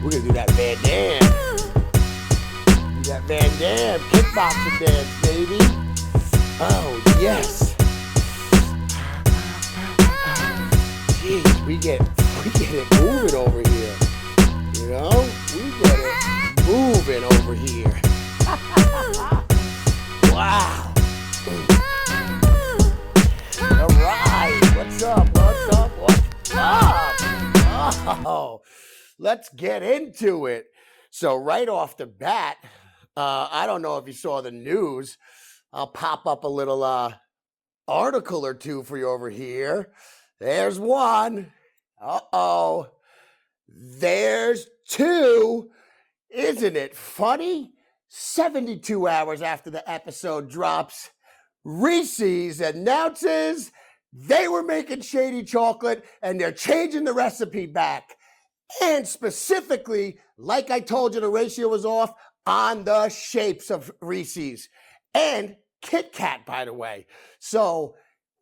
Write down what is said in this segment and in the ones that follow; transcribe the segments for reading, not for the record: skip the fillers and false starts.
We're gonna do that Van Damme. Do that Van Damme kickboxing dance, baby. Oh, yes. Jeez, we get it moving over here. You know? We get it moving over here. Wow. All right. What's up? What's up? What's up? Oh, let's get into it. So right off the bat, I don't know if you saw the news. I'll pop up a little article or two for you over here. There's one. Uh-oh. There's two. Isn't it funny? 72 hours after the episode drops, Reese's announces they were making shady chocolate and they're changing the recipe back. And specifically, like I told you, the ratio was off on the shapes of Reese's and Kit Kat, by the way. So,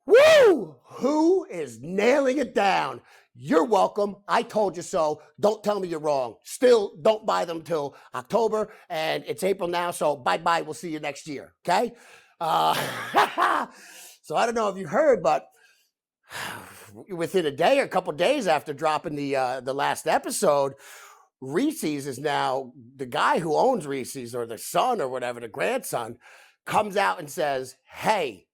woo! Who is nailing it down? You're welcome. I told you so. Don't tell me you're wrong. Still, don't buy them till October, and it's April now, so bye-bye. We'll see you next year, okay? So I don't know if you heard, but within a day or a couple days after dropping the last episode, Reese's is now the guy who owns Reese's, or the son or whatever, the grandson, comes out and says, hey,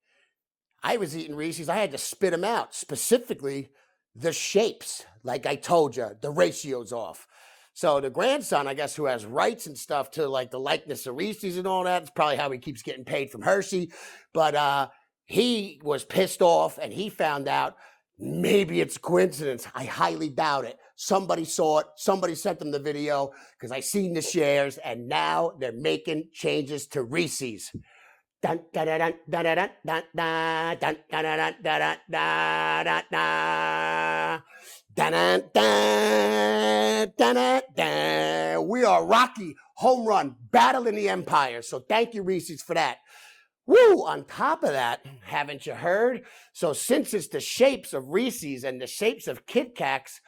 I was eating Reese's. I had to spit them out, specifically the shapes. Like I told you, the ratio's off. So the grandson, I guess, who has rights and stuff to like the likeness of Reese's and all that, it's probably how he keeps getting paid from Hershey. But he was pissed off and he found out maybe it's coincidence. I highly doubt it. Somebody saw it. Somebody sent them the video because I seen the shares, and now they're making changes to Reese's. Dun, dun, dun, dun, dun, dun, dun, dun, dun, dun, dun, dun, dun, dun, dun. Dun, dun, dun, dun, dun, dun. We are Rocky, home run, battling the empire. So thank you, Reese's, for that. Woo! On top of that, haven't you heard? So since it's the shapes of Reese's and the shapes of Kit Kats,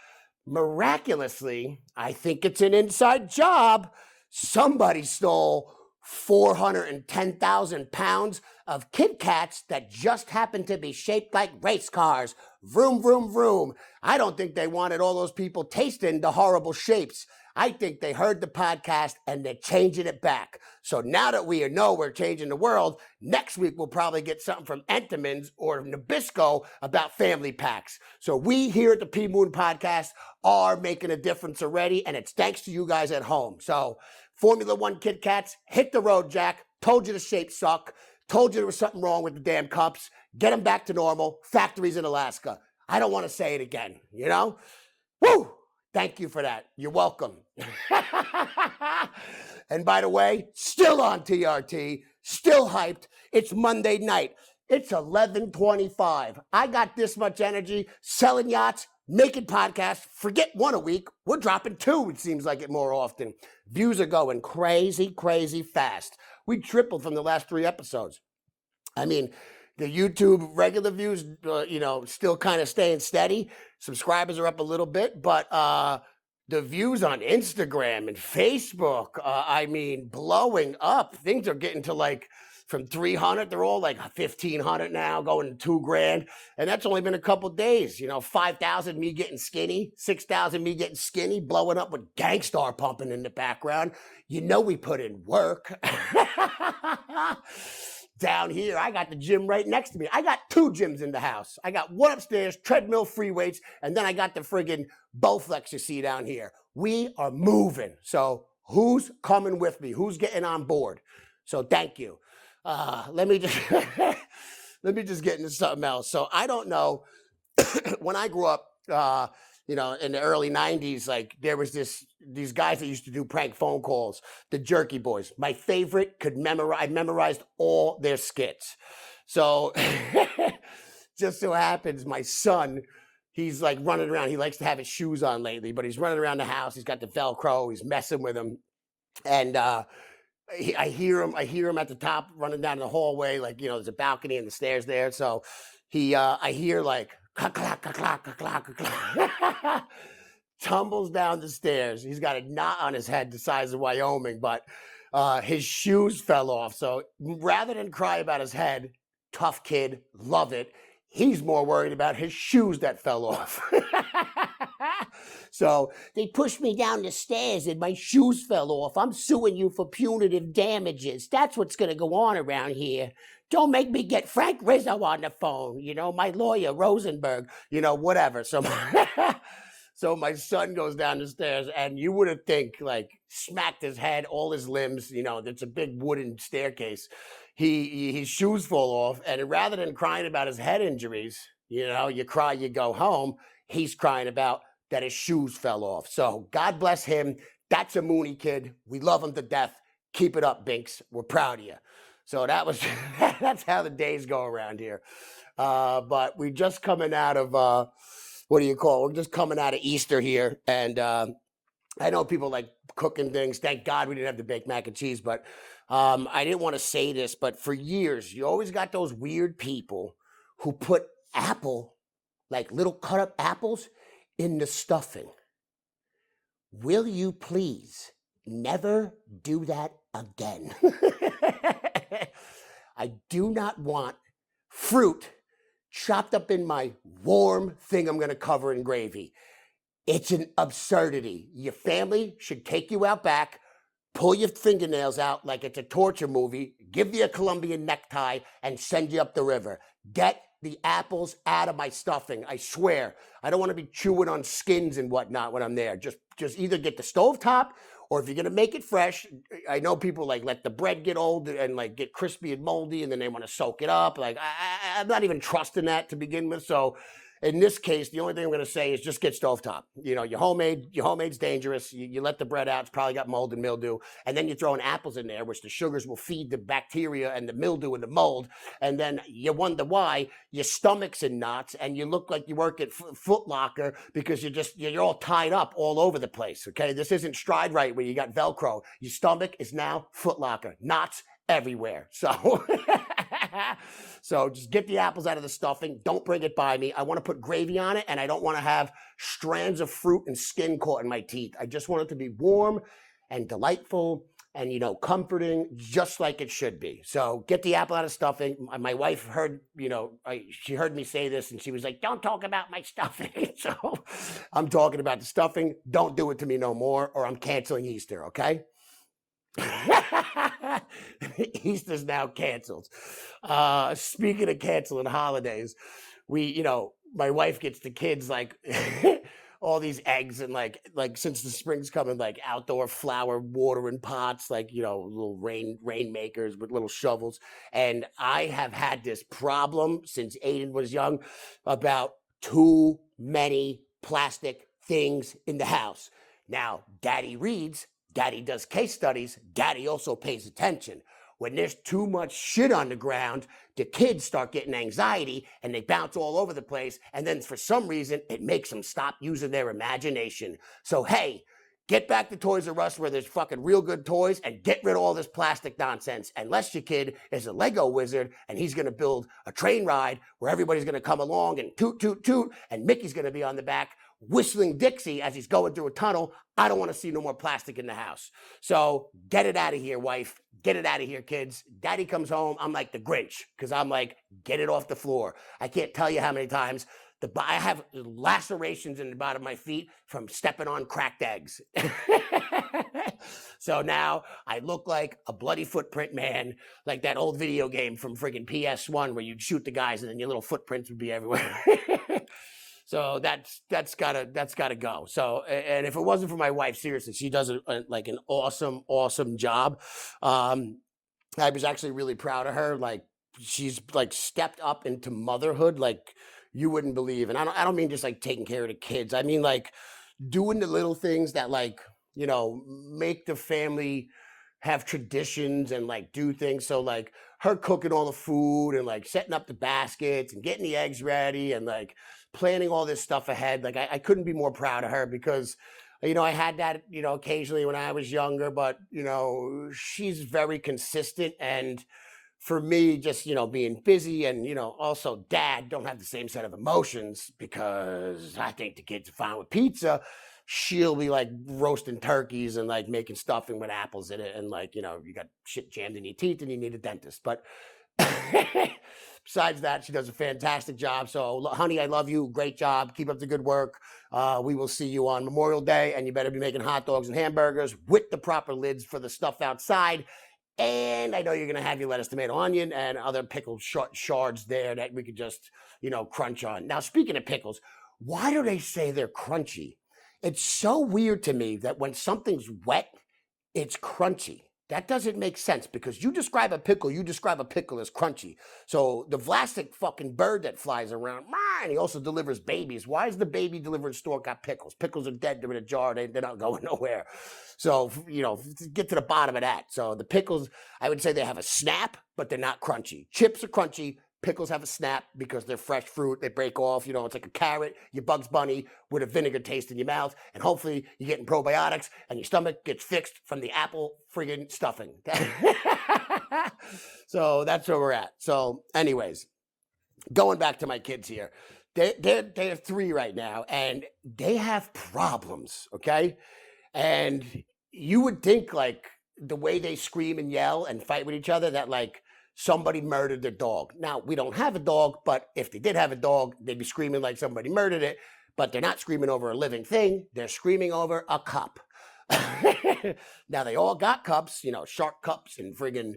miraculously, I think it's an inside job, somebody stole 410,000 pounds of Kit Kats that just happened to be shaped like race cars. Vroom, vroom, vroom. I don't think they wanted all those people tasting the horrible shapes. I think they heard the podcast and they're changing it back. So now that we know we're changing the world, next week we'll probably get something from Entenmann's or Nabisco about family packs. So we here at the P Moon Podcast are making a difference already, and it's thanks to you guys at home. So Formula One Kit Kats, hit the road, Jack. Told you the shapes suck. Told you there was something wrong with the damn cups. Get them back to normal. Factories in Alaska. I don't want to say it again, you know? Woo! Thank you for that. You're welcome. And by the way, still on TRT, still hyped. It's Monday night. It's 11:25. I got this much energy, selling yachts, making podcasts. Forget one a week. We're dropping two, it seems like it more often. Views are going crazy, crazy fast. We tripled from the last 3 episodes. I mean, the YouTube regular views, still kind of staying steady. Subscribers are up a little bit, but the views on Instagram and Facebook, blowing up. Things are getting to like from 300, they're all like 1,500 now, going to $2,000. And that's only been a couple days. 5,000 me getting skinny, 6,000 me getting skinny, blowing up with Gangstar pumping in the background. We put in work. Down here, I got the gym right next to me. I got 2 gyms in the house. I got one upstairs, treadmill, free weights, and then I got the friggin' Bowflex you see down here. We are moving. So who's coming with me? Who's getting on board? So thank you. Let me just get into something else. So I don't know. When I grew up, in the early 90s, like there was these guys that used to do prank phone calls, the Jerky Boys. My favorite, I memorized all their skits. So just so happens my son, he's like running around. He likes to have his shoes on lately, but he's running around the house. He's got the Velcro. He's messing with them. And I hear him at the top running down the hallway, like, there's a balcony and the stairs there. So I hear like clack, clack, clack, clack, clack, clack, clack. Tumbles down the stairs. He's got a knot on his head the size of Wyoming, but his shoes fell off. So rather than cry about his head, tough kid, love it. He's more worried about his shoes that fell off. So they pushed me down the stairs and my shoes fell off. I'm suing you for punitive damages. That's what's going to go on around here. Don't make me get Frank Rizzo on the phone. My lawyer, Rosenberg, whatever. So, so my son goes down the stairs and you would think like smacked his head, all his limbs, it's a big wooden staircase. His shoes fall off. And rather than crying about his head injuries, you cry, you go home. He's crying about that his shoes fell off. So God bless him. That's a Mooney kid. We love him to death. Keep it up, Binks. We're proud of you. So that's how the days go around here. But we're just coming out of we're just coming out of Easter here. And I know people like cooking things. Thank God we didn't have to bake mac and cheese. But I didn't want to say this, but for years, you always got those weird people who put like little cut up apples in the stuffing. Will you please never do that again? I do not want fruit chopped up in my warm thing I'm going to cover in gravy. It's an absurdity. Your family should take you out back, pull your fingernails out like it's a torture movie, give you a Colombian necktie, and send you up the river. Get the apples out of my stuffing. I swear. I don't want to be chewing on skins and whatnot when I'm there. Just either get the stovetop, or if you're going to make it fresh, I know people like let the bread get old and like get crispy and moldy and then they want to soak it up. Like I'm not even trusting that to begin with. So in this case, the only thing I'm going to say is just get stovetop. Your homemade's dangerous. You let the bread out. It's probably got mold and mildew. And then you're throwing apples in there, which the sugars will feed the bacteria and the mildew and the mold. And then you wonder why your stomach's in knots and you look like you work at Foot Locker because you're all tied up all over the place. Okay. This isn't Stride Right where you got Velcro. Your stomach is now Foot Locker. Knots everywhere. So so just get the apples out of the stuffing. Don't bring it by me. I want to put gravy on it and I don't want to have strands of fruit and skin caught in my teeth. I just want it to be warm and delightful and comforting, just like it should be. So get the apple out of stuffing. My wife heard, she heard me say this and she was like, don't talk about my stuffing. So I'm talking about the stuffing. Don't do it to me no more or I'm canceling Easter, okay? Easter's now canceled. Speaking of canceling holidays, my wife gets the kids like all these eggs and like since the spring's coming, like outdoor flower watering pots, like little rainmakers with little shovels. And I have had this problem since Aiden was young about too many plastic things in the house. Now, Daddy reads. Daddy does case studies. Daddy also pays attention. When there's too much shit on the ground, the kids start getting anxiety and they bounce all over the place. And then for some reason, it makes them stop using their imagination. So, hey, get back to Toys R Us where there's fucking real good toys and get rid of all this plastic nonsense. Unless your kid is a Lego wizard and he's going to build a train ride where everybody's going to come along and toot, toot, toot, and Mickey's going to be on the back whistling Dixie as he's going through a tunnel. I don't want to see no more plastic in the house. So get it out of here, wife. Get it out of here, kids. Daddy comes home. I'm like the Grinch because I'm like, get it off the floor. I can't tell you how many times I have lacerations in the bottom of my feet from stepping on cracked eggs. So now I look like a bloody footprint man, like that old video game from friggin' PS1 where you'd shoot the guys and then your little footprints would be everywhere. So that's gotta go. So, and if it wasn't for my wife, seriously, she does like an awesome job. I was actually really proud of her. Like she's like stepped up into motherhood, like you wouldn't believe. And I don't mean just like taking care of the kids. I mean like doing the little things that like make the family have traditions and like do things. So like her cooking all the food and like setting up the baskets and getting the eggs ready and like planning all this stuff ahead. Like I couldn't be more proud of her because I had that, occasionally when I was younger, but, she's very consistent. And for me, just, being busy and, also dad don't have the same set of emotions because I think the kids are fine with pizza. She'll be like roasting turkeys and like making stuffing with apples in it. And like, you got shit jammed in your teeth and you need a dentist. But besides that, she does a fantastic job. So, honey, I love you. Great job. Keep up the good work. We will see you on Memorial Day, and you better be making hot dogs and hamburgers with the proper lids for the stuff outside. And I know you're going to have your lettuce, tomato, onion, and other pickled shards there that we could just, crunch on. Now, speaking of pickles, why do they say they're crunchy? It's so weird to me that when something's wet, it's crunchy. That doesn't make sense because you describe a pickle as crunchy. So the Vlasic fucking bird that flies around, and he also delivers babies. Why is the baby delivery store got pickles? Pickles are dead. They're in a jar. They're not going nowhere. So, get to the bottom of that. So the pickles, I would say they have a snap, but they're not crunchy. Chips are crunchy. Pickles have a snap because they're fresh fruit. They break off. It's like a carrot, your Bugs Bunny with a vinegar taste in your mouth. And hopefully you're getting probiotics and your stomach gets fixed from the apple friggin' stuffing. So that's where we're at. So anyways, going back to my kids here. They're 3 right now and they have problems, okay? And you would think like the way they scream and yell and fight with each other that like somebody murdered their dog. Now, we don't have a dog, but if they did have a dog, they'd be screaming like somebody murdered it, but they're not screaming over a living thing. They're screaming over a cup. Now, they all got cups, shark cups and friggin',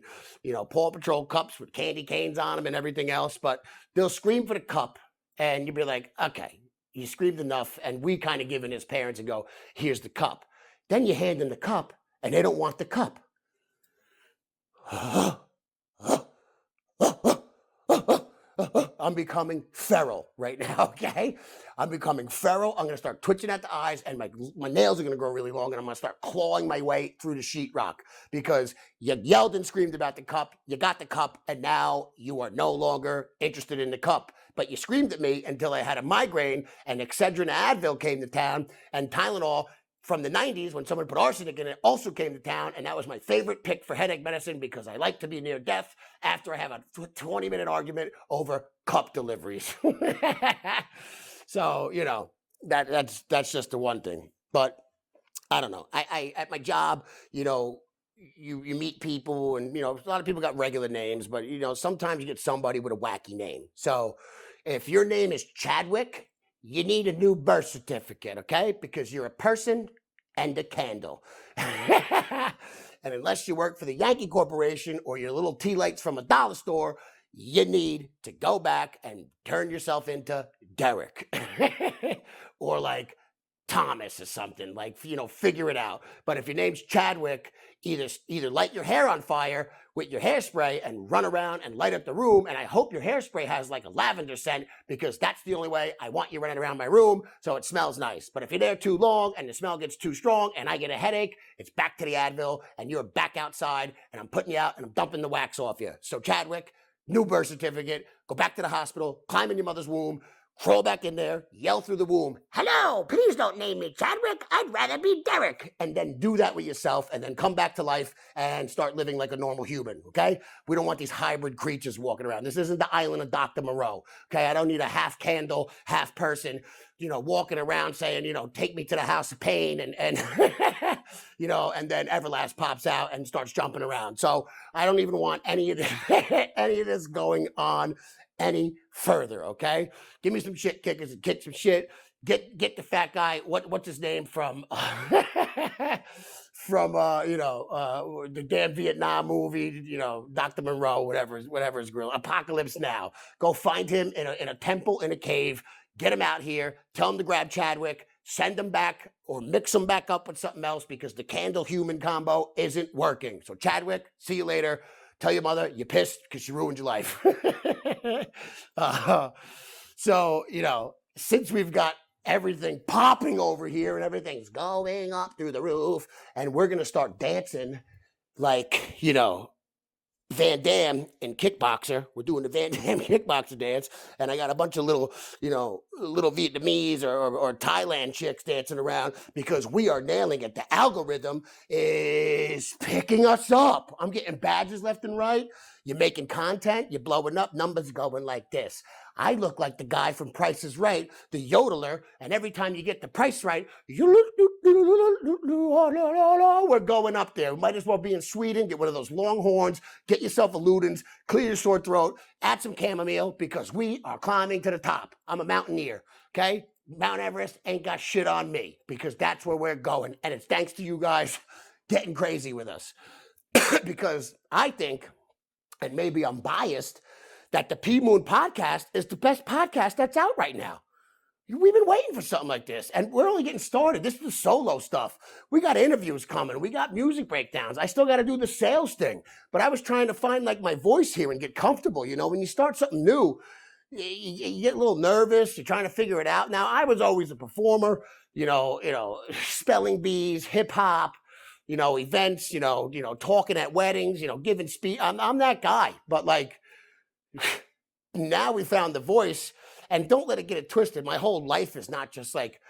Paw Patrol cups with candy canes on them and everything else, but they'll scream for the cup and you'd be like, okay, you screamed enough. And we kind of give in as parents and go, here's the cup. Then you hand them the cup and they don't want the cup. I'm becoming feral right now, okay? I'm becoming feral. I'm going to start twitching at the eyes, and my nails are going to grow really long, and I'm going to start clawing my way through the sheetrock because you yelled and screamed about the cup, you got the cup, and now you are no longer interested in the cup. But you screamed at me until I had a migraine, and Excedrin and Advil came to town, and Tylenol from the 90s when someone put arsenic in it also came to town, and that was my favorite pick for headache medicine because I like to be near death after I have a 20-minute argument over cup deliveries. So, that's just the one thing. But I don't know. I at my job, you meet people and, a lot of people got regular names, but, sometimes you get somebody with a wacky name. So if your name is Chadwick, you need a new birth certificate, okay? Because you're a person and a candle. And unless you work for the Yankee Corporation or your little tea lights from a dollar store, you need to go back and turn yourself into Derek. Or like Thomas or something, like, figure it out. But if your name's Chadwick, either light your hair on fire with your hairspray and run around and light up the room. And I hope your hairspray has like a lavender scent because that's the only way I want you running around my room so it smells nice. But if you're there too long and the smell gets too strong and I get a headache, it's back to the Advil and you're back outside and I'm putting you out and I'm dumping the wax off you. So Chadwick, new birth certificate, go back to the hospital, climb in your mother's womb, crawl back in there, yell through the womb, hello, please don't name me Chadwick, I'd rather be Derek. And then do that with yourself and then come back to life and start living like a normal human, okay? We don't want these hybrid creatures walking around. This isn't the island of Dr. Moreau, okay? I don't need a half candle, half person, walking around saying, take me to the house of pain and and then Everlast pops out and starts jumping around. So I don't even want any of this going on any further, okay? Give me some shit kickers and kick some shit. Get the fat guy. What's his name from from the damn Vietnam movie? Dr. Monroe, whatever his grill. Apocalypse Now. Go find him in a temple in a cave. Get him out here. Tell him to grab Chadwick. Send him back or mix him back up with something else because the candle human combo isn't working. So Chadwick, see you later. Tell your mother you're pissed because she ruined your life. So, since we've got everything popping over here and everything's going up through the roof and we're going to start dancing like, Van Damme in Kickboxer. We're doing the Van Damme Kickboxer dance, and I got a bunch of little, little Vietnamese or Thailand chicks dancing around because we are nailing it. The algorithm is picking us up. I'm getting badges left and right. You're making content, you're blowing up, numbers going like this. I look like the guy from Price is Right, the yodeler, and every time you get the price right, we're going up there. We might as well be in Sweden, get one of those long horns, get yourself a Ludens, clear your sore throat, add some chamomile, because we are climbing to the top. I'm a mountaineer, okay? Mount Everest ain't got shit on me, because that's where we're going, and it's thanks to you guys getting crazy with us. Because I think, and maybe I'm biased, that the P Moon podcast is the best podcast that's out right now. We've been waiting for something like this, and we're only getting started. This is the solo stuff. We got interviews coming. We got music breakdowns. I still got to do the sales thing, but I was trying to find like my voice here and get comfortable. When you start something new, you get a little nervous. You're trying to figure it out. Now, I was always a performer. Spelling bees, hip hop. Events. Talking at weddings. Giving speech. I'm that guy, but like. Now we found the voice, and don't let it get it twisted. My whole life is not just like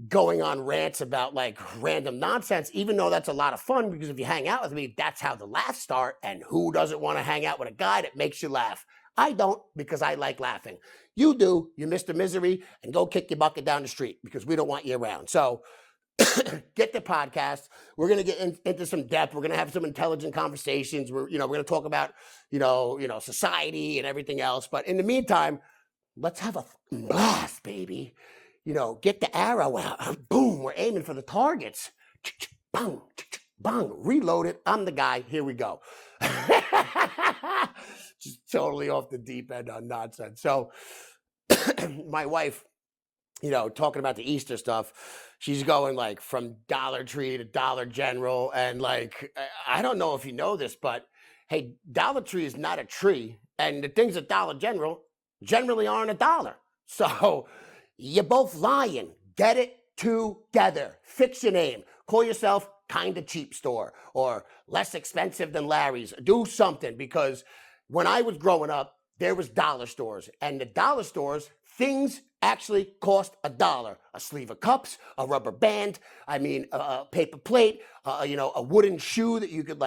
going on rants about like random nonsense, even though that's a lot of fun, because if you hang out with me, that's how the laughs start. And who doesn't want to hang out with a guy that makes you laugh? I don't, because I like laughing. You do, you Mr. Misery, and go kick your bucket down the street, because we don't want you around. So get the podcast. We're going to get into some depth. We're going to have some intelligent conversations. We're going to talk about, society and everything else. But in the meantime, let's have a blast, baby. Get the arrow out. Boom. We're aiming for the targets. Bang, bang. Reload it. I'm the guy. Here we go. Just totally off the deep end on nonsense. So my wife, talking about the Easter stuff, she's going like from Dollar Tree to Dollar General. And like, I don't know if you know this, but hey, Dollar Tree is not a tree. And the things at Dollar General generally aren't $1. So you're both lying. Get it together. Fix your name. Call yourself Kinda Cheap Store or Less Expensive Than Larry's. Do something, because when I was growing up, there was dollar stores. And the dollar stores, things actually cost $1. A sleeve of cups, a rubber band, a paper plate, a wooden shoe that you could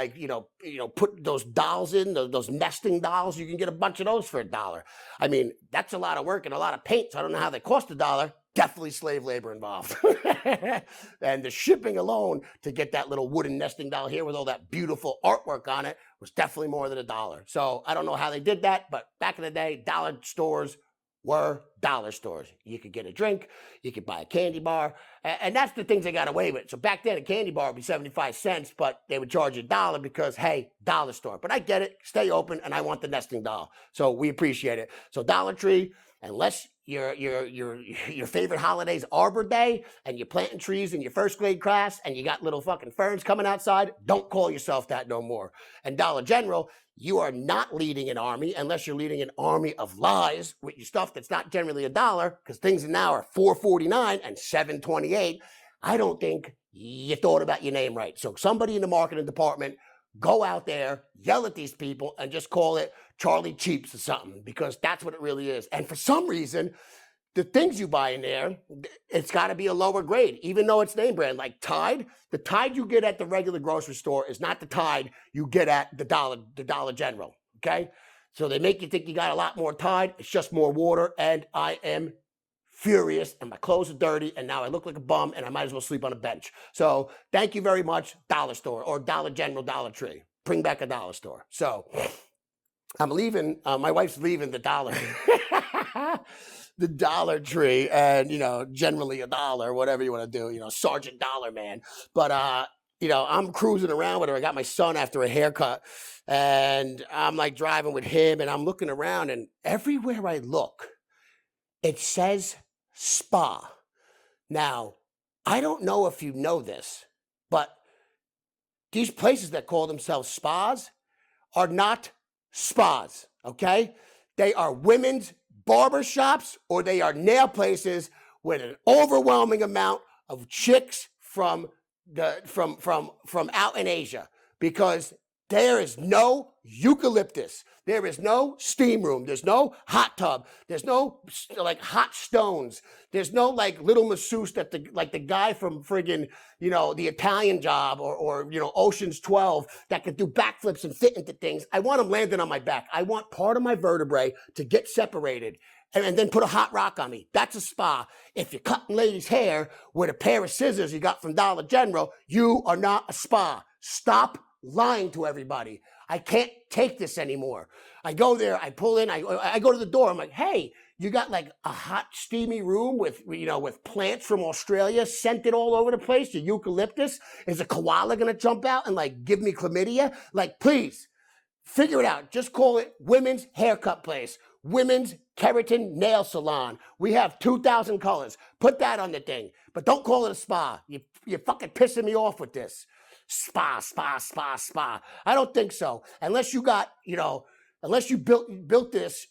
put those dolls in, those nesting dolls. You can get a bunch of those for $1. That's a lot of work and a lot of paint. So I don't know how they cost $1. Definitely slave labor involved. And the shipping alone to get that little wooden nesting doll here with all that beautiful artwork on it was definitely more than $1. So I don't know how they did that, but back in the day, dollar stores were dollar stores. You could get a drink, you could buy a candy bar, and that's the things they got away with. So back then, a candy bar would be 75 cents, but they would charge you $1 because, hey, dollar store. But I get it, stay open, and I want the nesting doll. So we appreciate it. So Dollar Tree, unless your favorite holiday is Arbor Day and you're planting trees in your first grade class and you got little fucking ferns coming outside, don't call yourself that no more. And Dollar General, you are not leading an army unless you're leading an army of lies with your stuff that's not generally $1, because things now are $4.49 and $7.28. I don't think you thought about your name right. So somebody in the marketing department, go out there, yell at these people, and just call it Charlie Cheaps or something, because that's what it really is. And for some reason, the things you buy in there, it's got to be a lower grade, even though it's name brand. Like Tide, the Tide you get at the regular grocery store is not the Tide you get at the Dollar General, okay? So they make you think you got a lot more Tide. It's just more water, and I am furious, and my clothes are dirty, and now I look like a bum, and I might as well sleep on a bench. So thank you very much, Dollar Store or Dollar General, Dollar Tree. Bring back a dollar store. So I'm leaving. My wife's leaving the dollar. The Dollar Tree, and generally $1, whatever you want to do, Sergeant Dollar Man. But I'm cruising around with her. I got my son after a haircut, and I'm like driving with him, and I'm looking around, and everywhere I look, it says spa. Now, I don't know if you know this, but these places that call themselves spas are not spas, okay? They are women's barbershops, or they are nail places with an overwhelming amount of chicks from out in Asia, because there is no eucalyptus. There is no steam room. There's no hot tub. There's no like hot stones. There's no like little masseuse that the guy from friggin', the Italian Job or Ocean's 12 that could do backflips and fit into things. I want him landing on my back. I want part of my vertebrae to get separated and then put a hot rock on me. That's a spa. If you're cutting ladies' hair with a pair of scissors you got from Dollar General, you are not a spa. Stop lying to everybody. I can't take this anymore. I go there, I pull in, I go to the door. I'm like, hey, you got like a hot, steamy room with plants from Australia scented all over the place, the eucalyptus? Is a koala gonna jump out and like give me chlamydia? Like, please, figure it out. Just call it Women's Haircut Place, Women's Keratin Nail Salon. We have 2,000 colors. Put that on the thing. But don't call it a spa. You're fucking pissing me off with this. Spa, spa, spa, spa. I don't think so. Unless you got, unless you built this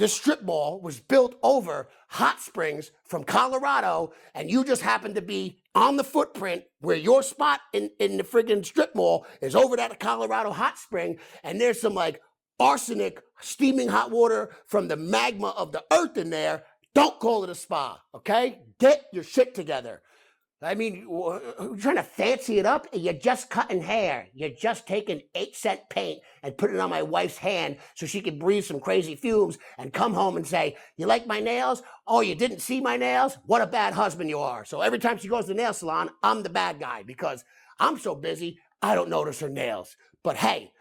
strip mall was built over hot springs from Colorado, and you just happen to be on the footprint where your spot in the friggin' strip mall is over that Colorado hot spring, and there's some like arsenic, steaming hot water from the magma of the earth in there. Don't call it a spa, okay? Get your shit together. I mean, you're trying to fancy it up? You're just cutting hair. You're just taking 8-cent paint and putting it on my wife's hand so she can breathe some crazy fumes and come home and say, you like my nails? Oh, you didn't see my nails? What a bad husband you are. So every time she goes to the nail salon, I'm the bad guy because I'm so busy, I don't notice her nails. But hey,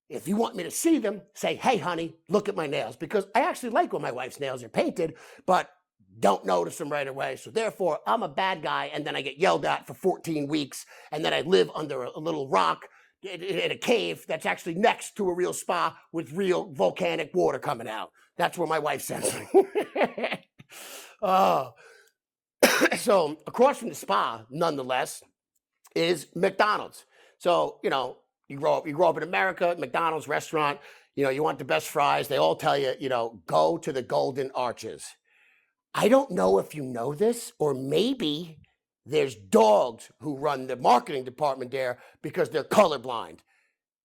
if you want me to see them, say, hey, honey, look at my nails. Because I actually like when my wife's nails are painted, but don't notice them right away. So therefore, I'm a bad guy, and then I get yelled at for 14 weeks, and then I live under a little rock in a cave that's actually next to a real spa with real volcanic water coming out. That's where my wife sends me. So across from the spa, nonetheless, is McDonald's. So, you grow up in America, McDonald's restaurant, you want the best fries. They all tell you, go to the Golden Arches. I don't know if you know this, or maybe there's dogs who run the marketing department there because they're colorblind.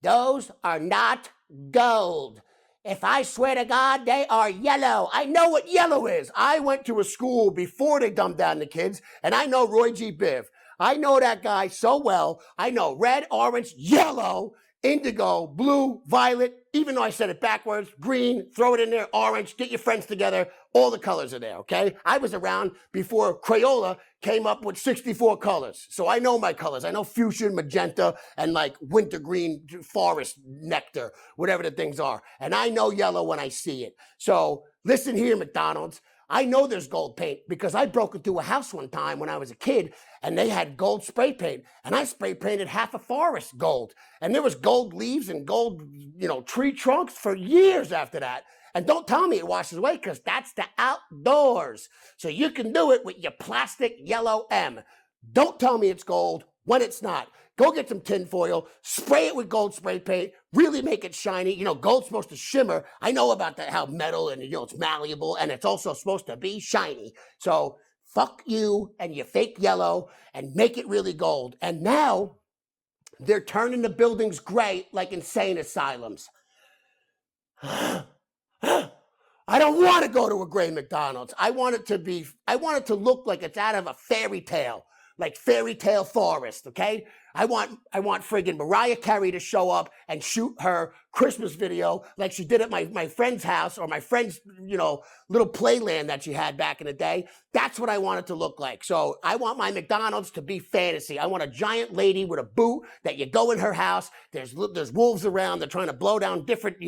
Those are not gold. If I swear to God, they are yellow. I know what yellow is. I went to a school before they dumbed down the kids, and I know Roy G. Biv. I know that guy so well. I know red, orange, yellow, indigo, blue, violet, even though I said it backwards, green, throw it in there, orange, get your friends together, all the colors are there, okay? I was around before Crayola came up with 64 colors. So I know my colors. I know fuchsia, magenta, and like wintergreen, forest nectar, whatever the things are. And I know yellow when I see it. So listen here, McDonald's. I know there's gold paint because I broke into a house one time when I was a kid and they had gold spray paint, and I spray painted half a forest gold. And there was gold leaves and gold, tree trunks for years after that. And don't tell me it washes away because that's the outdoors. So you can do it with your plastic yellow M. Don't tell me it's gold when it's not. Go get some tin foil, spray it with gold spray paint, really make it shiny. Gold's supposed to shimmer. I know about that, how metal and, it's malleable, and it's also supposed to be shiny. So fuck you and your fake yellow and make it really gold. And now they're turning the buildings gray like insane asylums. I don't want to go to a gray McDonald's. I want it to look like it's out of a fairy tale, like fairy tale forest, okay? I want friggin' Mariah Carey to show up and shoot her Christmas video like she did at my friend's house or my friend's, little playland that she had back in the day. That's what I want it to look like. So I want my McDonald's to be fantasy. I want a giant lady with a boot that you go in her house. There's wolves around. They're trying to blow down different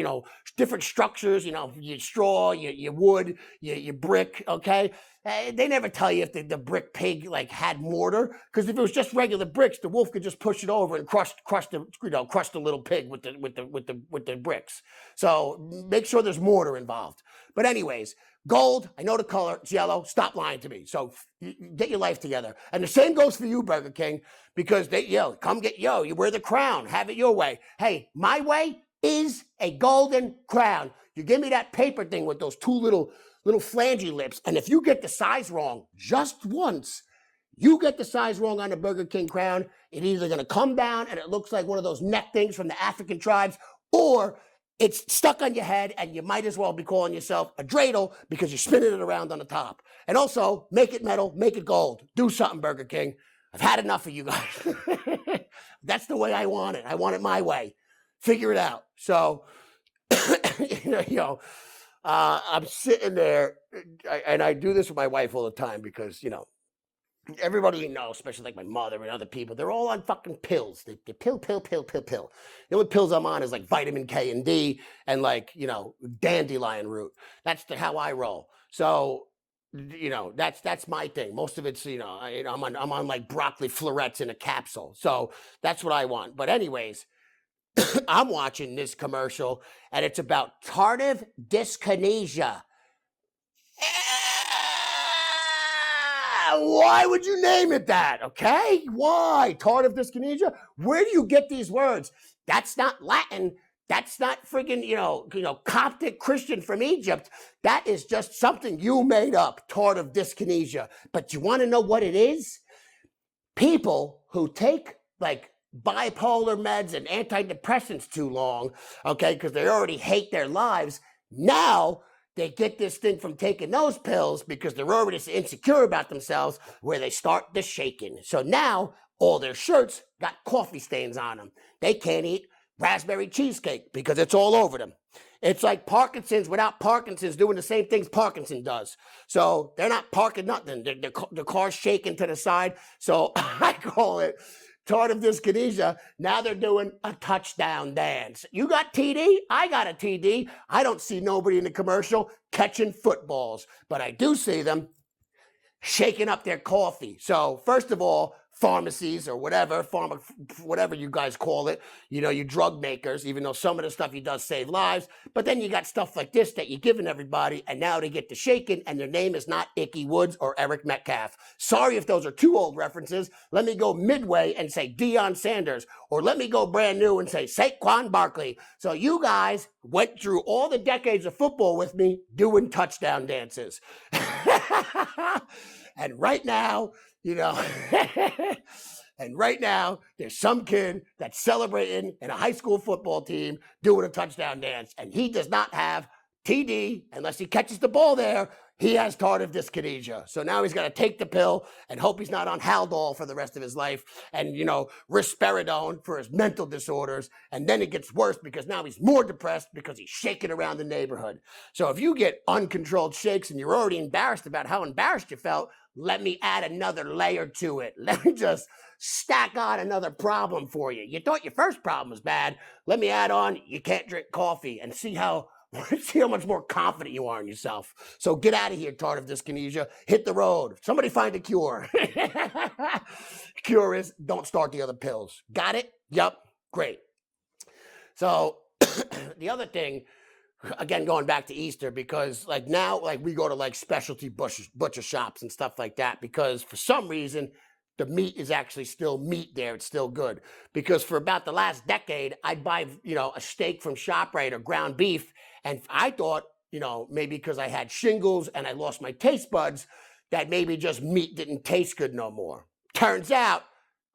structures, your straw, your wood, your brick, okay? They never tell you if the brick pig had mortar, because if it was just regular bricks, the wolf could just push it over and crush the little pig with the bricks. So make sure there's mortar involved. But anyways, gold, I know the color, it's yellow. Stop lying to me. So get your life together. And the same goes for you, Burger King, because you wear the crown, have it your way. Hey, my way is a golden crown. You give me that paper thing with those two little flangy lips, and if you get the size wrong just once, you get the size wrong on the Burger King crown, it's either going to come down and it looks like one of those neck things from the African tribes, or it's stuck on your head, and you might as well be calling yourself a dreidel because you're spinning it around on the top. And also, make it metal, make it gold. Do something, Burger King. I've had enough of you guys. That's the way I want it. I want it my way. Figure it out. So, I'm sitting there, and I do this with my wife all the time because, everybody you know, especially like my mother and other people, they're all on fucking pills. They pill, pill, pill, pill, pill. The only pills I'm on is like vitamin K and D and like, dandelion root. That's how I roll. So, that's my thing. Most of it's, I'm on like broccoli florets in a capsule. So that's what I want. But anyways, I'm watching this commercial and it's about tardive dyskinesia. Why would you name it that? Okay, why tardive dyskinesia? Where do you get these words? That's not Latin. That's not friggin' Coptic Christian from Egypt. That is just something you made up. Tardive dyskinesia. But you want to know what it is? People who take like bipolar meds and antidepressants too long, okay, because they already hate their lives. Now they get this thing from taking those pills because they're already insecure about themselves, where they start the shaking. So now all their shirts got coffee stains on them. They can't eat raspberry cheesecake because it's all over them. It's like Parkinson's without Parkinson's doing the same things Parkinson does. So they're not parking nothing. The car's shaking to the side. So I call it tardive dyskinesia. Now they're doing a touchdown dance. You got TD? I got a TD. I don't see nobody in the commercial catching footballs, but I do see them shaking up their coffee. So first of all, pharmacies or whatever, whatever you guys call it, you drug makers, even though some of the stuff he does save lives, but then you got stuff like this that you're giving everybody, and now they get to shaking, and their name is not Icky Woods or Eric Metcalf. Sorry if those are too old references. Let me go midway and say Deion Sanders, or let me go brand new and say Saquon Barkley. So you guys went through all the decades of football with me doing touchdown dances. And right now, and right now, there's some kid that's celebrating in a high school football team doing a touchdown dance, and he does not have TD unless he catches the ball there. He has tardive dyskinesia. So now he's got to take the pill and hope he's not on Haldol for the rest of his life, and, risperidone for his mental disorders. And then it gets worse because now he's more depressed because he's shaking around the neighborhood. So if you get uncontrolled shakes and you're already embarrassed about how embarrassed you felt, let me add another layer to it. Let me just stack on another problem for you. You thought your first problem was bad. Let me add on, you can't drink coffee, and see how much more confident you are in yourself. So get out of here, tardive dyskinesia. Hit the road. Somebody find a cure. Cure is don't start the other pills. Got it? Yep. Great. So the other thing, again, going back to Easter, because like now, like we go to like specialty butcher shops and stuff like that, because for some reason the meat is actually still meat there. It's still good. Because for about the last decade, I'd buy, a steak from ShopRite or ground beef. And I thought, maybe because I had shingles and I lost my taste buds, that maybe just meat didn't taste good no more. Turns out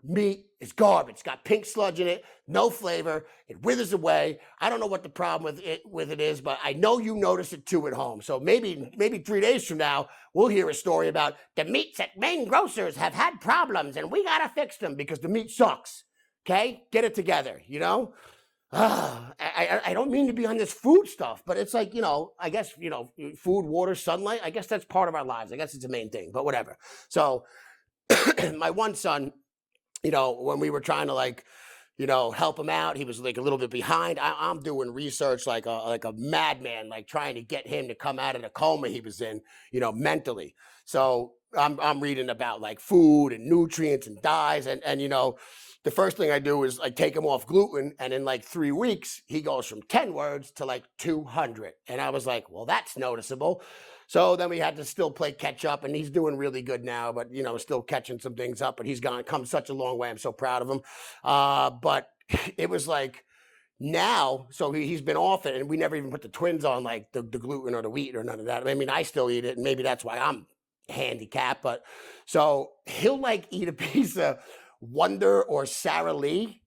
meat is garbage. It's got pink sludge in it, no flavor. It withers away. I don't know what the problem with it is, but I know you notice it too at home. So maybe 3 days from now, we'll hear a story about the meats at main grocers have had problems and we got to fix them because the meat sucks. Okay? Get it together, I don't mean to be on this food stuff, but it's like, I guess, food, water, sunlight. I guess that's part of our lives. I guess it's the main thing, but whatever. So my one son, when we were trying to help him out, he was like a little bit behind. I'm doing research like a madman, like trying to get him to come out of the coma he was in, mentally. So I'm reading about like food and nutrients and dyes, and the first thing I do is like take him off gluten, and in like 3 weeks he goes from 10 words to like 200, and I was like, well, that's noticeable. So then we had to still play catch up, and he's doing really good now, but still catching some things up. But he's come such a long way. I'm so proud of him. But it was like now, so he's been off it, and we never even put the twins on like the gluten or the wheat or none of that. I mean, I still eat it, and maybe that's why I'm handicapped. But so he'll like eat a piece of Wonder or Sara Lee,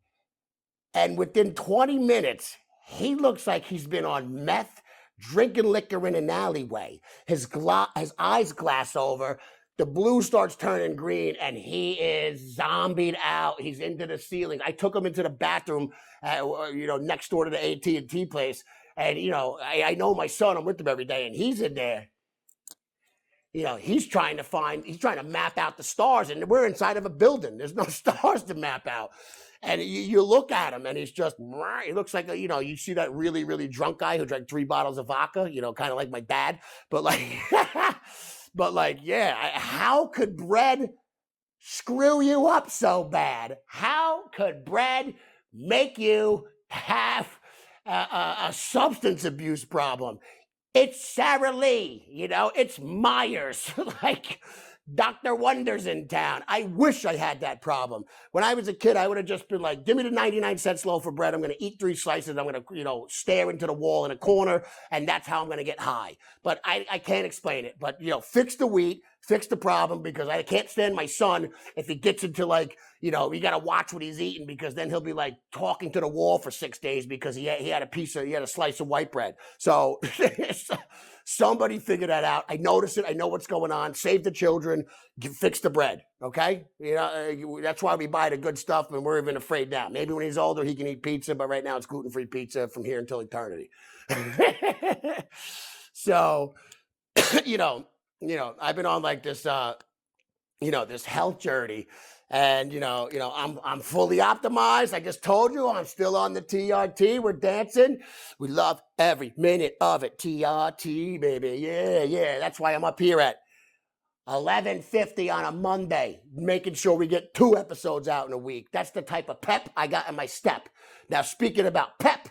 and within 20 minutes, He looks like he's been on meth, drinking liquor in an alleyway. His eyes glass over. The blue starts turning green, and he is zombied out. He's into the ceiling. I took him into the bathroom, next door to the AT&T place. And, I know my son, I'm with him every day, and he's in there. He's trying to map out the stars, and we're inside of a building. There's no stars to map out. And you look at him, and he looks like you see that really, really drunk guy who drank 3 bottles of vodka, kind of like my dad. But like, yeah, how could bread screw you up so bad? How could bread make you have a substance abuse problem? It's Sarah Lee, it's Myers, like Dr. Wonder's in town. I wish I had that problem. When I was a kid, I would have just been like, give me the 99-cent loaf of bread. I'm going to eat 3 slices. I'm going to, stare into the wall in a corner, and that's how I'm going to get high. But I can't explain it. But, fix the wheat, fix the problem, because I can't stand my son if he gets into like, you got to watch what he's eating, because then he'll be like talking to the wall for 6 days because he had a slice of white bread. So somebody figure that out. I notice it. I know what's going on. Save the children. Fix the bread. Okay. That's why we buy the good stuff, and we're even afraid now. Maybe when he's older, he can eat pizza, but right now it's gluten-free pizza from here until eternity. So, I've been on like this, this health journey, and I'm fully optimized. I just told you I'm still on the TRT. We're dancing. We love every minute of it. TRT, baby. Yeah. That's why I'm up here at 11:50 on a Monday, making sure we get 2 episodes out in a week. That's the type of pep I got in my step. Now, speaking about pep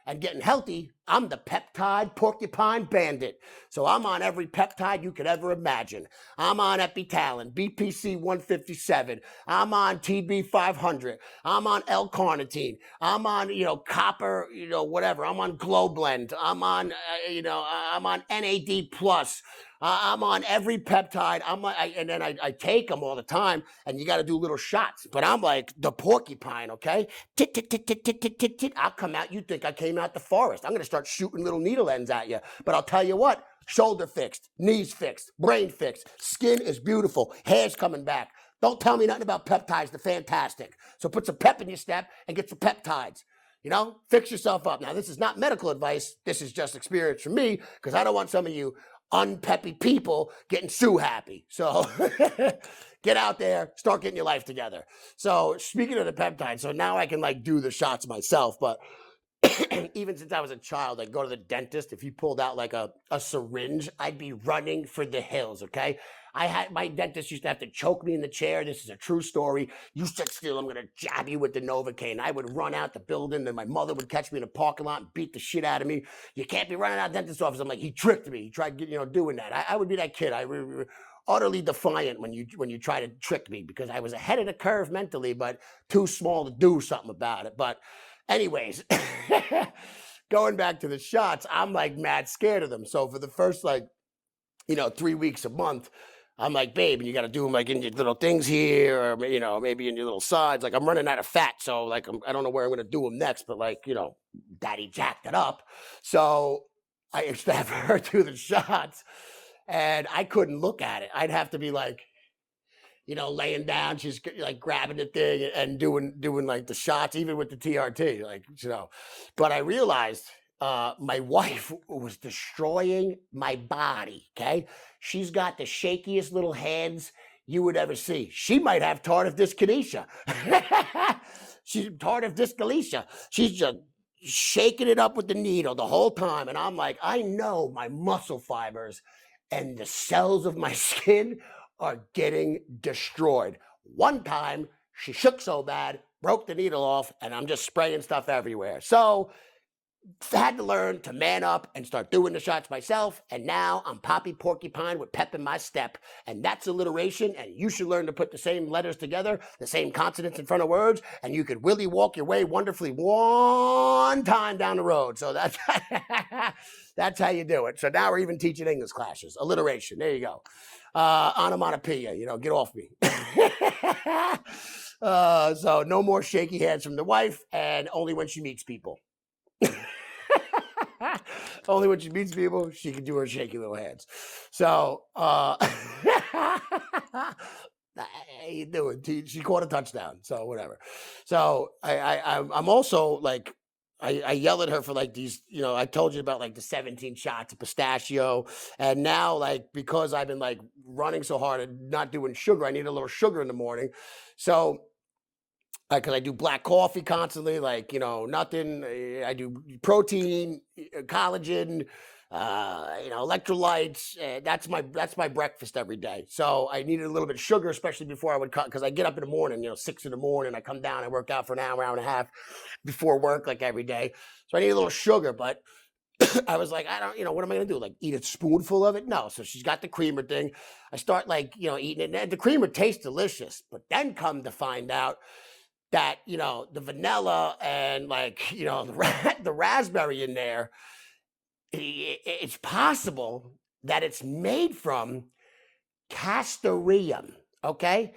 and getting healthy, I'm the peptide porcupine bandit. So I'm on every peptide you could ever imagine. I'm on Epitalin, BPC 157. I'm on TB 500. I'm on L-carnitine. I'm on, copper, whatever. I'm on Glowblend. I'm on, I'm on NAD plus. I'm on every peptide. And then I take them all the time, and you got to do little shots. But I'm like the porcupine, okay? Tit, tit, tit, tit, tit, tit, tit, tit. I'll come out. You think I came out the forest. I'm going to start shooting little needle ends at you. But I'll tell you what, shoulder fixed, knees fixed, brain fixed, skin is beautiful, hair's coming back. Don't tell me nothing about peptides. They're fantastic. So put some pep in your step and get some peptides. Fix yourself up. Now, this is not medical advice. This is just experience from me, because I don't want some of you unpeppy people getting Sue happy. So get out there, start getting your life together. So speaking of the peptides, so now I can like do the shots myself. But even since I was a child, I'd go to the dentist. If he pulled out like a syringe, I'd be running for the hills, okay? My dentist used to have to choke me in the chair. This is a true story. You sit still, I'm gonna jab you with the Novocaine. I would run out the building, then my mother would catch me in a parking lot and beat the shit out of me. You can't be running out of the dentist's office. I'm like, he tricked me. He tried, doing that. I would be that kid. Utterly defiant when you try to trick me, because I was ahead of the curve mentally, but too small to do something about it. But anyways, going back to the shots, I'm like mad scared of them. So for the first 3 weeks a month, I'm like, babe, and you got to do them like in your little things here, or maybe in your little sides. Like, I'm running out of fat, so like I don't know where I'm gonna do them next, but daddy jacked it up. So I used to have her do the shots, and I couldn't look at it. I'd have to be like, laying down, she's like grabbing the thing and doing like the shots, even with the TRT, But I realized my wife was destroying my body. Okay, she's got the shakiest little hands you would ever see. She might have tardive dyskinesia. She's tardive dyskinesia. She's just shaking it up with the needle the whole time, and I'm like, I know my muscle fibers and the cells of my skin are getting destroyed. One time, she shook so bad, broke the needle off, and I'm just spraying stuff everywhere. So I had to learn to man up and start doing the shots myself, and now I'm Poppy Porcupine with pep in my step, and that's alliteration, and you should learn to put the same letters together, the same consonants in front of words, and you could willy walk your way wonderfully one time down the road. So that's that's how you do it. So now we're even teaching English classes. Alliteration, there you go. Onomatopoeia, get off me. So no more shaky hands from the wife, and only when she meets people. Only when she meets people, she can do her shaky little hands. So, you do it. She caught a touchdown. So whatever. So I'm also like, I yell at her for like these, I told you about like the 17 shots of pistachio. And now, like, because I've been like running so hard and not doing sugar, I need a little sugar in the morning. So, because I do black coffee constantly, like, nothing. I do protein, collagen, electrolytes. That's my breakfast every day. So I needed a little bit of sugar, especially before I would cut, because I get up in the morning, 6 in the morning. I come down, I work out for an hour and a half before work, like every day. So I need a little sugar, but I was like, I don't, what am I going to do? Like eat a spoonful of it? No. So she's got the creamer thing. I start like, eating it. And the creamer tastes delicious, but then come to find out that, the vanilla and like, the raspberry in there, it's possible that it's made from castoreum, okay?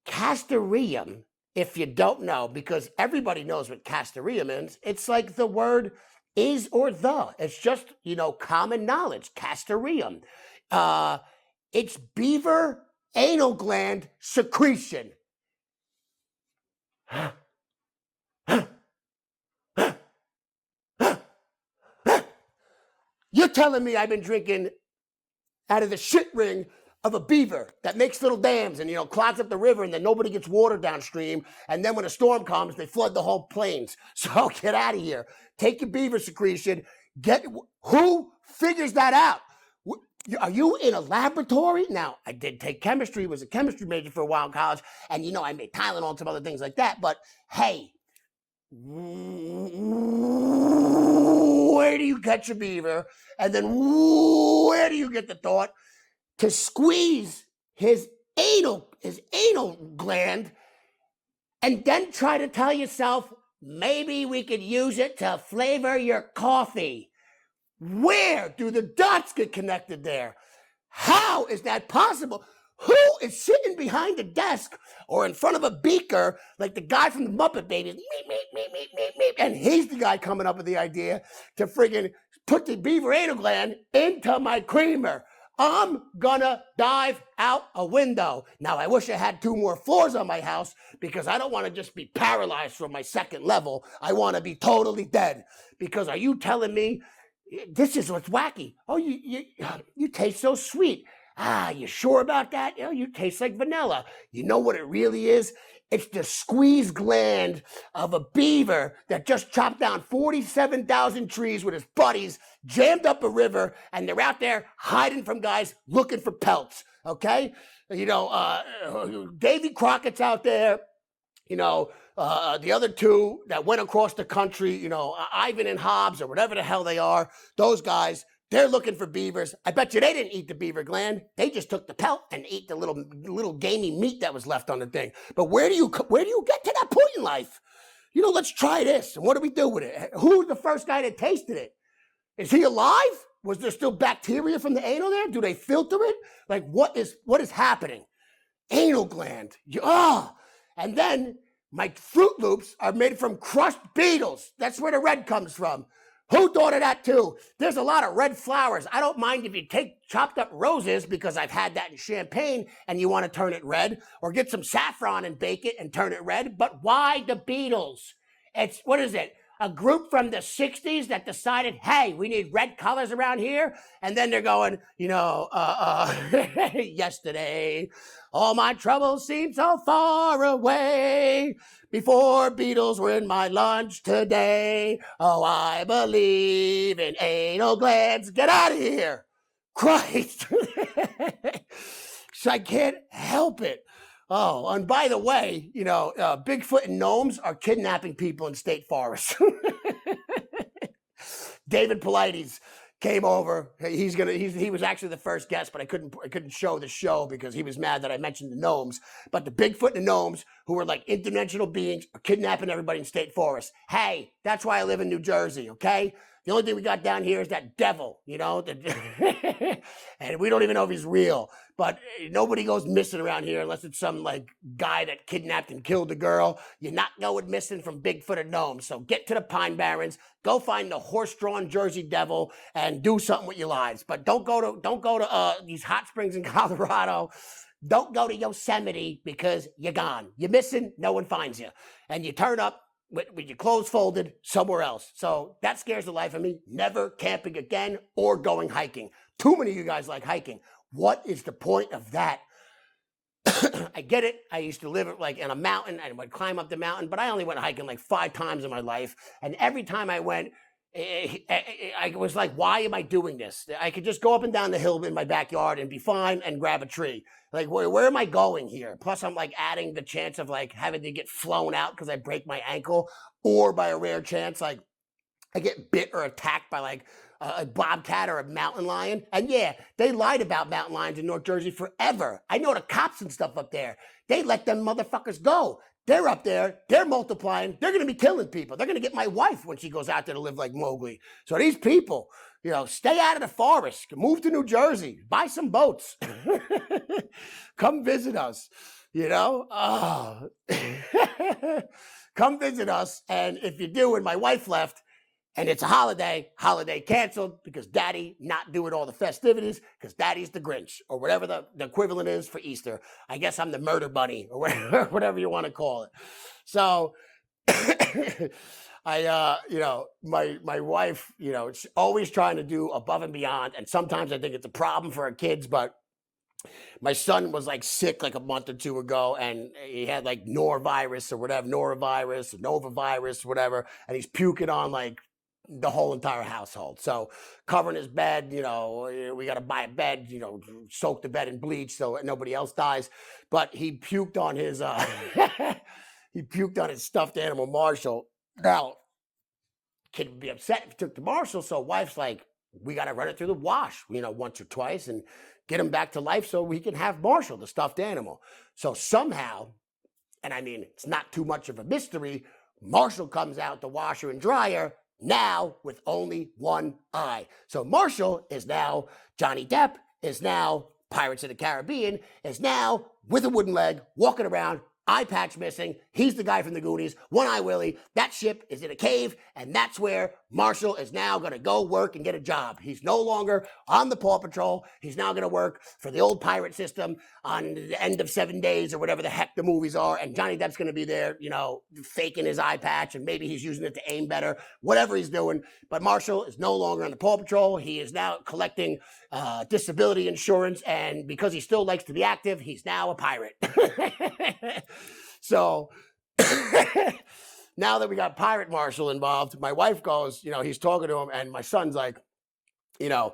Castoreum, if you don't know, because everybody knows what castoreum is, it's like the word is or the. It's just, common knowledge, castoreum. It's beaver anal gland secretion. You're telling me I've been drinking out of the shit ring of a beaver that makes little dams and, clogs up the river, and then nobody gets water downstream. And then when a storm comes, they flood the whole plains. So get out of here. Take your beaver secretion. Who figures that out? Are you in a laboratory? Now, I did take chemistry, was a chemistry major for a while in college. And, I made Tylenol and some other things like that. But hey, where do you catch a beaver? And then where do you get the thought to squeeze his anal gland and then try to tell yourself, maybe we could use it to flavor your coffee? Where do the dots get connected there? How is that possible? Who is sitting behind the desk or in front of a beaker like the guy from the Muppet Babies, and he's the guy coming up with the idea to friggin' put the beaver anal gland into my creamer? I'm gonna dive out a window. Now, I wish I had 2 more floors on my house, because I don't want to just be paralyzed from my second level. I want to be totally dead. Because are you telling me this is what's wacky? Oh, you taste so sweet. You sure about that? You taste like vanilla. You know what it really is? It's the squeeze gland of a beaver that just chopped down 47,000 trees with his buddies, jammed up a river, and they're out there hiding from guys looking for pelts, okay? Davy Crockett's out there. The other 2 that went across the country, Ivan and Hobbs, or whatever the hell they are, those guys, they're looking for beavers. I bet you they didn't eat the beaver gland. They just took the pelt and ate the little gamey meat that was left on the thing. But where do you get to that point in life? Let's try this. And what do we do with it? Who's the first guy that tasted it? Is he alive? Was there still bacteria from the anal there? Do they filter it? Like, what is happening? Anal gland. And then my Fruit Loops are made from crushed beetles. That's where the red comes from. Who thought of that too? There's a lot of red flowers. I don't mind if you take chopped up roses, because I've had that in champagne, and you want to turn it red, or get some saffron and bake it and turn it red. But why the beetles? It's, what is it? A group from the 60s that decided, hey, we need red colors around here. And then they're going, yesterday, all my troubles seem so far away. Before beetles were in my lunch today. Oh, I believe in anal glands. Get out of here. Christ. So I can't help it. Oh, and by the way, Bigfoot and gnomes are kidnapping people in state forests. David Polites came over. He was actually the first guest, but I couldn't show the show because he was mad that I mentioned the gnomes. But the Bigfoot and the gnomes, who are like interdimensional beings, are kidnapping everybody in state forests. Hey, that's why I live in New Jersey, okay? The only thing we got down here is that devil, and and we don't even know if he's real. But nobody goes missing around here unless it's some like guy that kidnapped and killed a girl. You're not going missing from Bigfoot or gnomes. So get to the Pine Barrens, go find the horse-drawn Jersey Devil, and do something with your lives. But don't go to these hot springs in Colorado. Don't go to Yosemite because you're gone. You're missing. No one finds you, and you turn up with your clothes folded somewhere else. So that scares the life of me. Never camping again or going hiking. Too many of you guys like hiking. What is the point of that? I get it. I used to live like in a mountain and would climb up the mountain, but I only went hiking like 5 times in my life. And every time I went, I was like, why am I doing this? I could just go up and down the hill in my backyard and be fine and grab a tree. Like, where am I going here? Plus, I'm like adding the chance of like having to get flown out because I break my ankle, or by a rare chance, like I get bit or attacked by like a bobcat or a mountain lion. And yeah, they lied about mountain lions in North Jersey forever. I know the cops and stuff up there. They let them motherfuckers go. They're up there. They're multiplying. They're going to be killing people. They're going to get my wife when she goes out there to live like Mowgli. So these people, stay out of the forest. Move to New Jersey. Buy some boats. Come visit us. Oh. Come visit us. And if you do, and my wife left, and it's a holiday canceled because daddy not doing all the festivities because daddy's the Grinch or whatever the equivalent is for Easter. I guess I'm the murder bunny or whatever you want to call it. So my wife, it's always trying to do above and beyond. And sometimes I think it's a problem for our kids, but my son was like sick like a month or 2 ago, and he had like norovirus, novavirus, whatever, and he's puking on like the whole entire household. So covering his bed, we got to buy a bed, soak the bed in bleach so nobody else dies. But he puked on his stuffed animal Marshall. Now, kid would be upset if he took to Marshall. So wife's like, we got to run it through the wash, once or twice and get him back to life so we can have Marshall, the stuffed animal. So somehow, and I mean, it's not too much of a mystery, Marshall comes out the washer and dryer now with only one eye. So Marshall is now Johnny Depp, is now Pirates of the Caribbean, is now with a wooden leg, walking around, eye patch missing. He's the guy from the Goonies, One Eye Willie. That ship is in a cave, and that's where Marshall is now going to go work and get a job. He's no longer on the Paw Patrol. He's now going to work for the old pirate system on the end of 7 days or whatever the heck the movies are, and Johnny Depp's going to be there, faking his eye patch, and maybe he's using it to aim better, whatever he's doing. But Marshall is no longer on the Paw Patrol. He is now collecting disability insurance, and because he still likes to be active, he's now a pirate. So now that we got Pirate Marshall involved, my wife goes, he's talking to him, and my son's like, can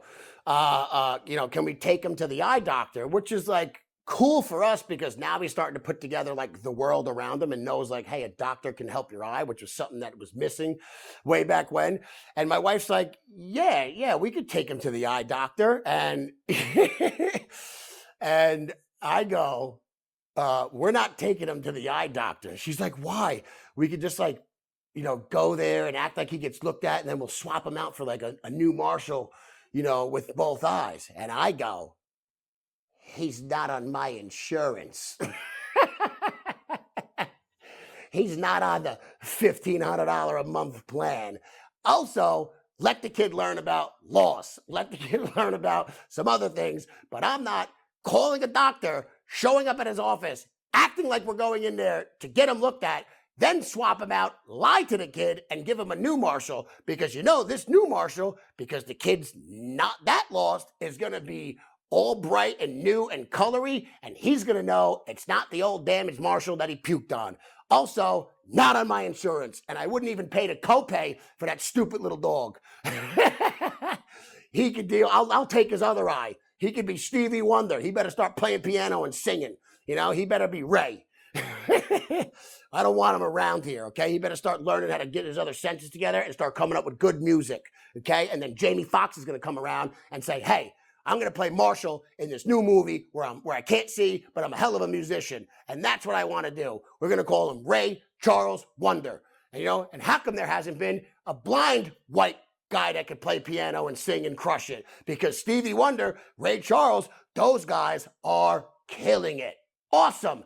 we take him to the eye doctor? Which is like cool for us because now he's starting to put together like the world around him and knows like, hey, a doctor can help your eye, which was something that was missing way back when. And my wife's like, yeah, we could take him to the eye doctor. And and I go, we're not taking him to the eye doctor. She's like, why? We could just like, go there and act like he gets looked at, and then we'll swap him out for like a new Marshall, with both eyes. And I go, he's not on my insurance. He's not on the $1,500 a month plan. Also, let the kid learn about loss. Let the kid learn about some other things, but I'm not calling a doctor, showing up at his office, acting like we're going in there to get him looked at, then swap him out, lie to the kid, and give him a new Marshall because this new Marshall, because the kid's not that lost, is going to be all bright and new and colory, and he's going to know it's not the old damaged Marshall that he puked on. Also, not on my insurance, and I wouldn't even pay the copay for that stupid little dog. He could deal. I'll take his other eye. He could be Stevie Wonder. He better start playing piano and singing. He better be Ray. I don't want him around here, okay? He better start learning how to get his other senses together and start coming up with good music, okay? And then Jamie Foxx is going to come around and say, hey, I'm going to play Marshall in this new movie where I can't see, but I'm a hell of a musician. And that's what I want to do. We're going to call him Ray Charles Wonder. And how come there hasn't been a blind white guy that could play piano and sing and crush it. Because Stevie Wonder, Ray Charles, those guys are killing it. Awesome.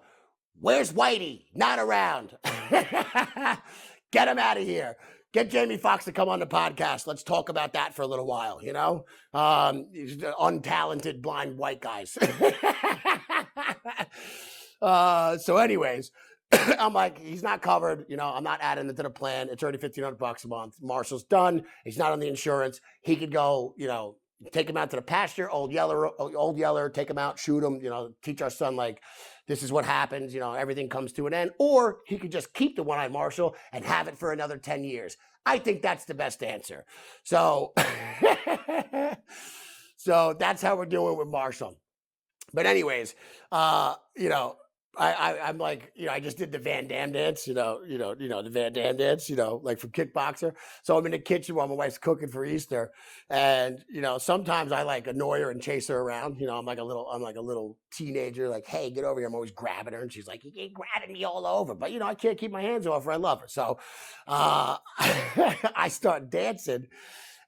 Where's Whitey? Not around. Get him out of here. Get Jamie Foxx to come on the podcast. Let's talk about that for a little while, you know? Untalented blind white guys. So anyways, I'm like, he's not covered. You know, I'm not adding it to the plan. It's already $1,500 a month. Marshall's done. He's not on the insurance. He could go, you know, take him out to the pasture, old yeller, take him out, shoot him, you know, teach our son, like, this is what happens, you know, everything comes to an end. Or he could just keep the one-eyed Marshall and have it for another 10 years. I think that's the best answer. So, so that's how we're doing with Marshall. But anyways, you know, I'm like, you know, I just did the Van Damme dance, the Van Damme dance, like from Kickboxer. So I'm in the kitchen while my wife's cooking for Easter, and you know, sometimes I like annoy her and chase her around. You know, I'm like a little teenager, like, hey, get over here. I'm always grabbing her, and she's like, you keep grabbing me all over, but you know, I can't keep my hands off her. I love her, so I start dancing,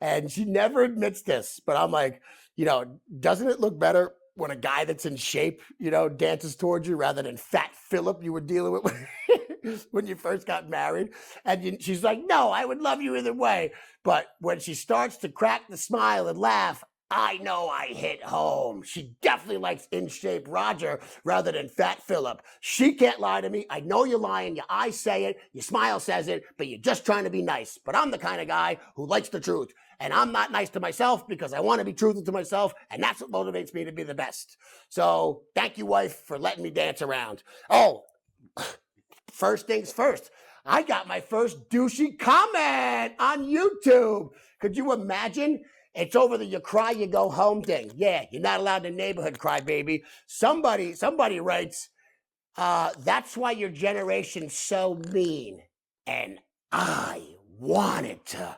and she never admits this, but I'm like, you know, doesn't it look better when a guy that's in shape, you know, dances towards you rather than fat Philip you were dealing with when you first got married? And she's like, no, I would love you either way. But when she starts to crack the smile and laugh, I know I hit home. She definitely likes in shape Roger rather than fat Philip. She can't lie to me. I know you're lying. Your eyes say it. Your smile says it, but you're just trying to be nice. But I'm the kind of guy who likes the truth. And I'm not nice to myself because I want to be truthful to myself. And that's what motivates me to be the best. So thank you, wife, for letting me dance around. Oh, first things first. I got my first douchey comment on YouTube. Could you imagine? It's over the you cry, you go home thing. Yeah, you're not allowed in the neighborhood, cry baby. Somebody writes, that's why your generation's so mean. And I wanted to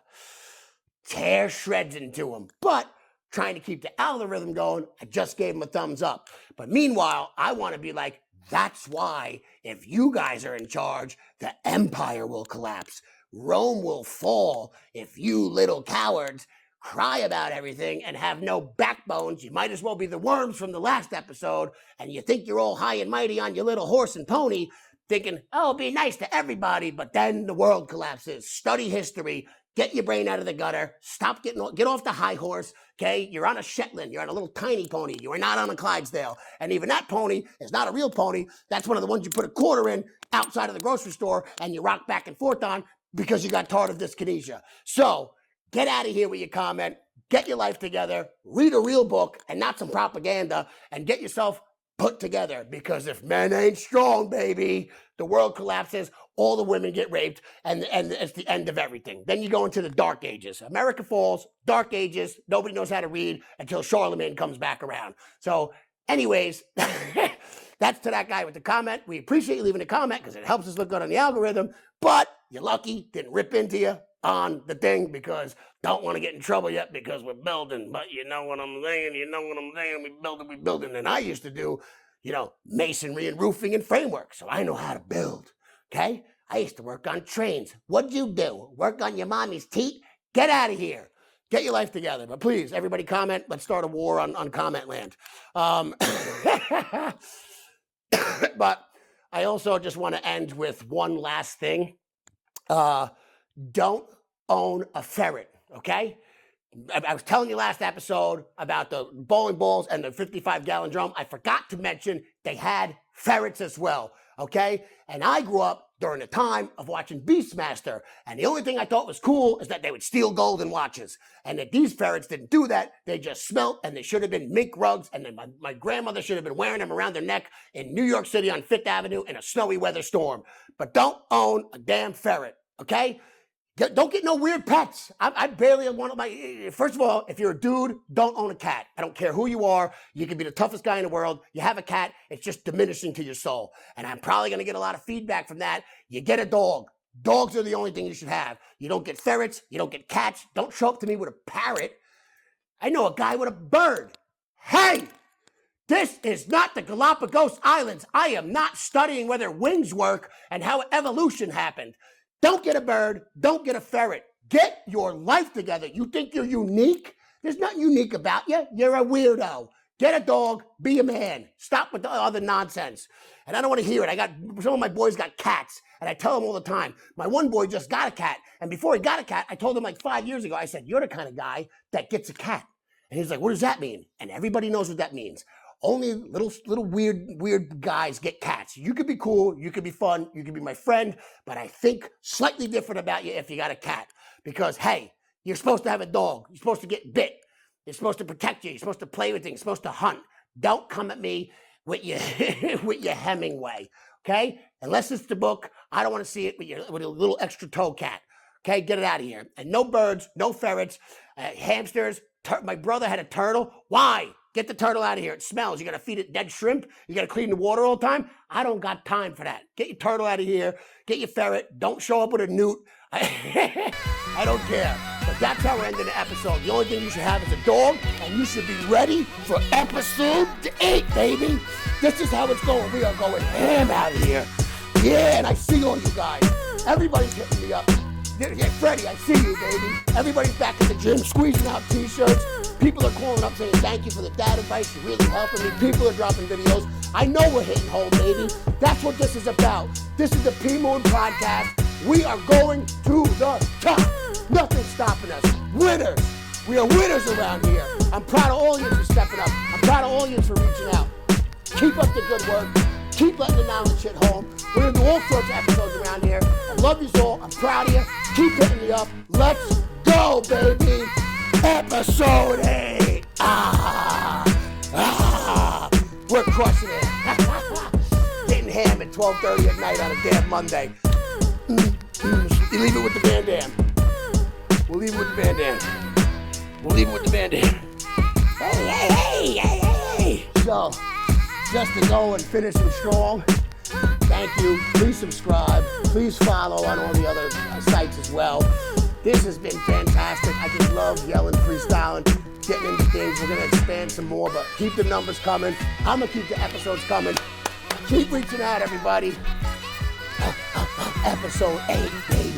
tear shreds into him. But trying to keep the algorithm going, I just gave him a thumbs up. But meanwhile, I want to be like, that's why if you guys are in charge, the empire will collapse. Rome will fall if you little cowards cry about everything and have no backbones. You might as well be the worms from the last episode, and you think you're all high and mighty on your little horse and pony, thinking, oh, be nice to everybody, but then the world collapses. Study history. Get your brain out of the gutter. Get off the high horse. Okay, you're on a Shetland. You're on a little tiny pony. You are not on a Clydesdale, and even that pony is not a real pony. That's one of the ones you put a quarter in outside of the grocery store and you rock back and forth on because you got tardive dyskinesia. So get out of here with your comment. Get your life together. Read a real book and not some propaganda, and get yourself put together, because if men ain't strong, baby, the world collapses, all the women get raped, and it's the end of everything. Then you go into the dark ages. America falls, dark ages, nobody knows how to read until Charlemagne comes back around. So anyways, that's to that guy with the comment. We appreciate you leaving a comment because it helps us look good on the algorithm, but you're lucky, didn't rip into you on the thing, because don't want to get in trouble yet because we're building. But you know what I'm saying? We building. And I used to do, masonry and roofing and framework. So I know how to build. Okay? I used to work on trains. What'd you do? Work on your mommy's teeth? Get out of here. Get your life together. But please, everybody comment. Let's start a war on comment land. But I also just want to end with one last thing. Don't own a ferret, okay? I was telling you last episode about the bowling balls and the 55-gallon drum. I forgot to mention they had ferrets as well, okay? And I grew up during the time of watching Beastmaster, and the only thing I thought was cool is that they would steal golden watches, and that these ferrets didn't do that. They just smelt, and they should have been mink rugs, and then my grandmother should have been wearing them around their neck in New York City on Fifth Avenue in a snowy weather storm. But don't own a damn ferret, okay? Don't get no weird pets. I barely want my. First of all, if you're a dude, don't own a cat. I don't care who you are. You can be the toughest guy in the world. You have a cat, it's just diminishing to your soul. And I'm probably going to get a lot of feedback from that. You get a dog. Dogs are the only thing you should have. You don't get ferrets. You don't get cats. Don't show up to me with a parrot. I know a guy with a bird. Hey! This is not the Galapagos Islands. I am not studying whether wings work and how evolution happened. Don't get a bird. Don't get a ferret. Get your life together. You think you're unique? There's nothing unique about you. You're a weirdo. Get a dog, be a man. Stop with the other nonsense. And I don't want to hear it. Some of my boys got cats, and I tell them all the time. My one boy just got a cat, and before he got a cat, I told him like 5 years ago, I said, you're the kind of guy that gets a cat. And he's like, what does that mean? And everybody knows what that means. Only little weird guys get cats. You could be cool, you could be fun, you could be my friend, but I think slightly different about you if you got a cat. Because, hey, you're supposed to have a dog. You're supposed to get bit. You're supposed to protect you. You're supposed to play with things. You're supposed to hunt. Don't come at me with your with your Hemingway, okay? Unless it's the book, I don't want to see it with a little extra toe cat, okay? Get it out of here. And no birds, no ferrets, hamsters. My brother had a turtle. Why? Get the turtle out of here. It smells. You got to feed it dead shrimp. You got to clean the water all the time. I don't got time for that. Get your turtle out of here. Get your ferret. Don't show up with a newt. I don't care. But that's how we're ending the episode. The only thing you should have is a dog, and you should be ready for episode 8, baby. This is how it's going. We are going ham out of here. Yeah, and I see all you guys. Everybody's hitting me up. Yeah, Freddie, I see you, baby. Everybody's back at the gym, squeezing out t-shirts. People are calling up saying, thank you for the dad advice. You're really helping me. People are dropping videos. I know we're hitting home, baby. That's what this is about. This is the P-Moon Podcast. We are going to the top. Nothing's stopping us. Winners. We are winners around here. I'm proud of all you for stepping up. I'm proud of all you for reaching out. Keep up the good work. Keep letting the knowledge hit home. We're going to do all sorts of episodes around here. I love you all. I'm proud of you. Keep hitting me up. Let's go, baby. Episode 8. We're crushing it. Getting ham at 12:30 at night on a damn Monday. You leave it with the Van Dam. We'll leave it with the Van Dam. We'll leave it with the Van Dam. Hey. So, just to go and finishing strong. Thank you. Please subscribe. Please follow on all the other sites as well. This has been fantastic. I just love yelling, freestyling, getting into things. We're going to expand some more, but keep the numbers coming. I'm going to keep the episodes coming. Keep reaching out, everybody. Episode 8, baby.